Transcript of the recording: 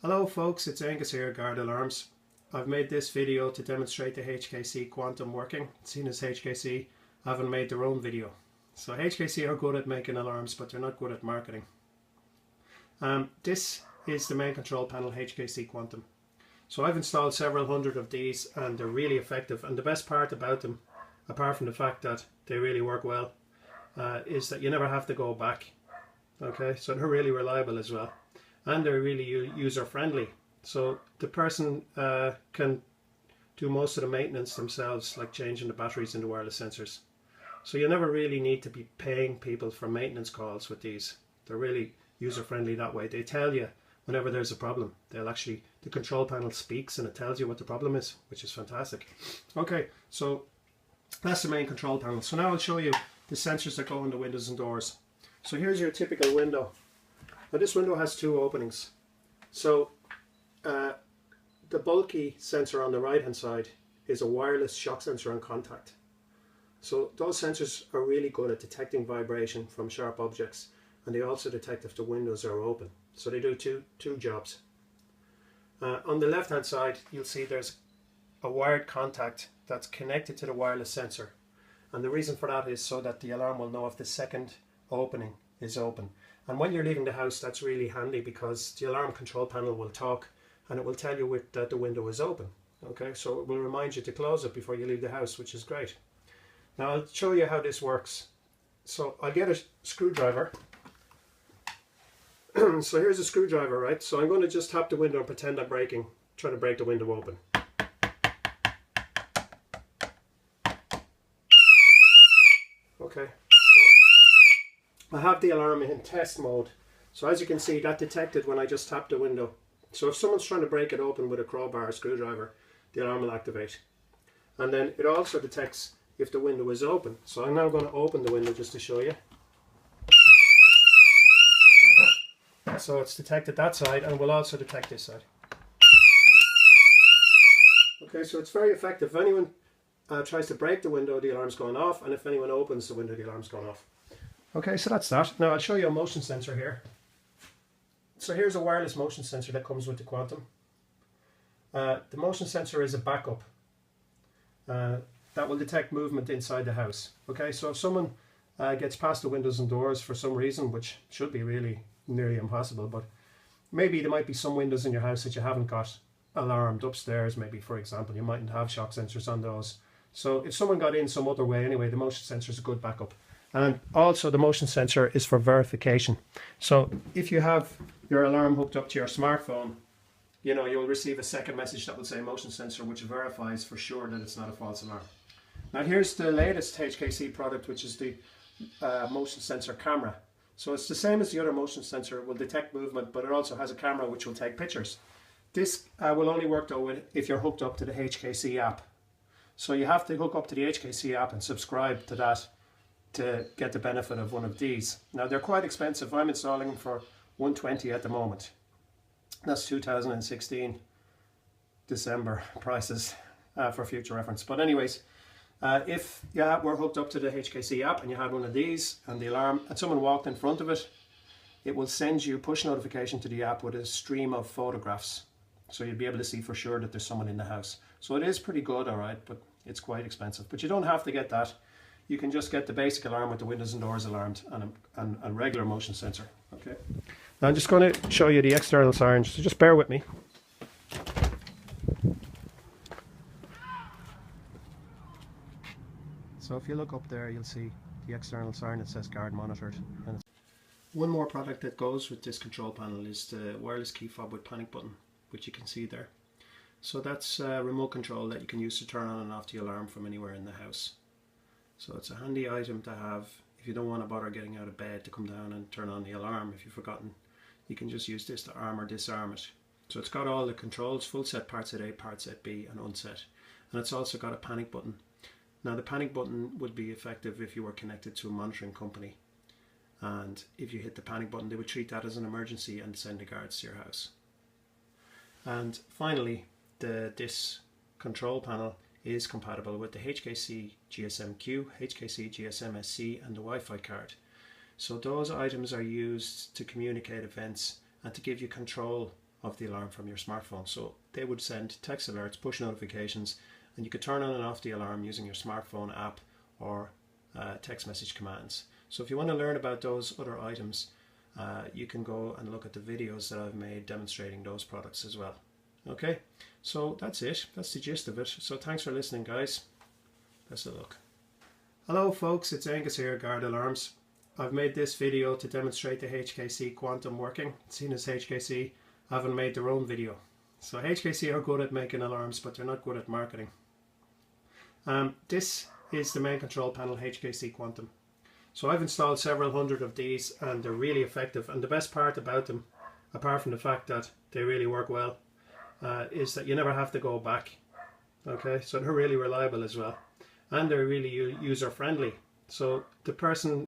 Hello folks, it's Angus here, Guard Alarms. I've made this video to demonstrate the HKC Quantum working, seeing as HKC haven't made their own video. So HKC are good at making alarms, but they're not good at marketing. This is the main control panel HKC Quantum. So I've installed several hundred of these and they're really effective, and the best part about them, apart from the fact that they really work well, is that you never have to go back. Okay, so they're really reliable as well. And they're really user friendly, so the person can do most of the maintenance themselves, like changing the batteries in the wireless sensors. So you never really need to be paying people for maintenance calls with these. They're really user friendly that way. They tell you whenever there's a problem. The control panel speaks and it tells you what the problem is, which is fantastic. Okay, so that's the main control panel. So now I'll show you the sensors that go in the windows and doors. So here's your typical window. Now this window has two openings. So the bulky sensor on the right hand side is a wireless shock sensor on contact. So those sensors are really good at detecting vibration from sharp objects, and they also detect if the windows are open. So they do two jobs. On the left hand side you'll see there's a wired contact that's connected to the wireless sensor, and the reason for that is so that the alarm will know if the second opening is open. And when you're leaving the house, that's really handy because the alarm control panel will talk and it will tell you that the window is open. Okay, so it will remind you to close it before you leave the house, which is great. Now I'll show you how this works. So I'll get a screwdriver. So here's a screwdriver, right? So I'm going to just tap the window and pretend I'm trying to break the window open. Okay. I have the alarm in test mode, so as you can see that detected when I just tapped the window. So if someone's trying to break it open with a crowbar or screwdriver, the alarm will activate. And then it also detects if the window is open. So I'm now going to open the window just to show you. So it's detected that side and will also detect this side. Okay, so it's very effective. If anyone tries to break the window, the alarm's going off, and if anyone opens the window, the alarm's going off. Okay, so that's that. Now I'll show you a motion sensor here. So here's a wireless motion sensor that comes with the Quantum. The motion sensor is a backup that will detect movement inside the house. Okay, so if someone gets past the windows and doors for some reason, which should be really nearly impossible, but maybe there might be some windows in your house that you haven't got alarmed upstairs, maybe for example, you mightn't have shock sensors on those. So if someone got in some other way anyway, the motion sensor is a good backup. And also the motion sensor is for verification. So if you have your alarm hooked up to your smartphone, you'll receive a second message that will say motion sensor, which verifies for sure that it's not a false alarm. Now here's the latest HKC product, which is the motion sensor camera. So it's the same as the other motion sensor. It will detect movement, but it also has a camera which will take pictures. This will only work though if you're hooked up to the HKC app. So you have to hook up to the HKC app and subscribe to that to get the benefit of one of these. Now they're quite expensive. I'm installing them for $120 at the moment. That's 2016 December prices for future reference. But anyways, if you were hooked up to the HKC app and you had one of these and the alarm and someone walked in front of it, it will send you push notification to the app with a stream of photographs. So you'll be able to see for sure that there's someone in the house. So it is pretty good, alright, but it's quite expensive. But you don't have to get that. You can just get the basic alarm with the windows and doors alarmed and a regular motion sensor. Okay. Now I'm just going to show you the external siren, so just bear with me. So if you look up there, you'll see the external siren that says guard monitored. And one more product that goes with this control panel is the wireless key fob with panic button, which you can see there. So that's remote control that you can use to turn on and off the alarm from anywhere in the house. So it's a handy item to have if you don't want to bother getting out of bed to come down and turn on the alarm. If you've forgotten, you can just use this to arm or disarm it. So it's got all the controls, full set part set A, part set B and unset. And it's also got a panic button. Now the panic button would be effective if you were connected to a monitoring company. And if you hit the panic button, they would treat that as an emergency and send the guards to your house. And finally, this control panel is compatible with the HKC GSM-Q, HKC GSM-SC and the Wi-Fi card. So those items are used to communicate events and to give you control of the alarm from your smartphone. So they would send text alerts, push notifications, and you could turn on and off the alarm using your smartphone app or text message commands. So if you want to learn about those other items, you can go and look at the videos that I've made demonstrating those products as well. Okay, so that's it. That's the gist of it. So thanks for listening, guys. Best of luck. Hello folks, it's Angus here, Guard Alarms. I've made this video to demonstrate the HKC Quantum working, seeing as HKC haven't made their own video. So HKC are good at making alarms, but they're not good at marketing. This is the main control panel HKC Quantum. So I've installed several hundred of these and they're really effective, and the best part about them, apart from the fact that they really work well, is that you never have to go back. Okay, so they're really reliable as well, and they're really user friendly. So the person